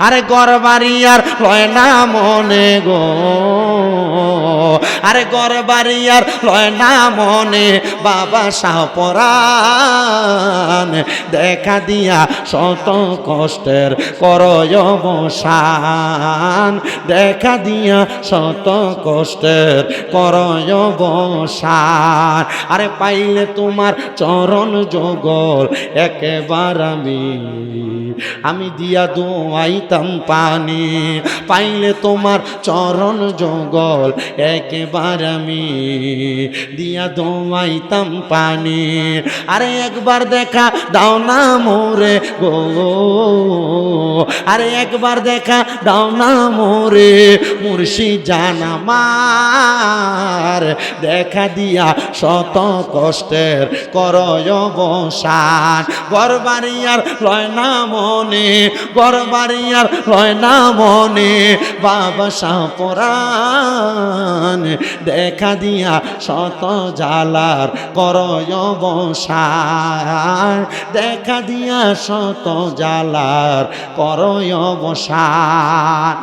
আরে ঘর বাড়ি আর লয় না মনে গো, আরে ঘর বাড়ি আর লয় না মনে বাবা শাহপরাণ দেখা দিয়া শত কষ্টের করয় অবসান, দেখা দিয়া শত কষ্টের করয় অবসান। আরে পাইলে তোমার চরণ যুগল একেবার আমি দিয়া দোয়াইতাম পানি, পাইলে তোমার চরণ যুগল একেবার আমি দিয়া দোয়াইতাম পানি। আরে একবার দেখা দাও না মোরে গো, আরে একবার দেখা দাও না মোরে মুর্শিদ জান আমার, দেখা দিয়া শত কষ্টের করয় অবসান। ঘর বাড়ি আর লয় না মনে, ঘর বাড়ি আর লয় না মনে বাবা শাহপরাণ দেখা দিয়া শত জালার করয় অবসান, দেখা দিয়া শত জালার করয় অবসান।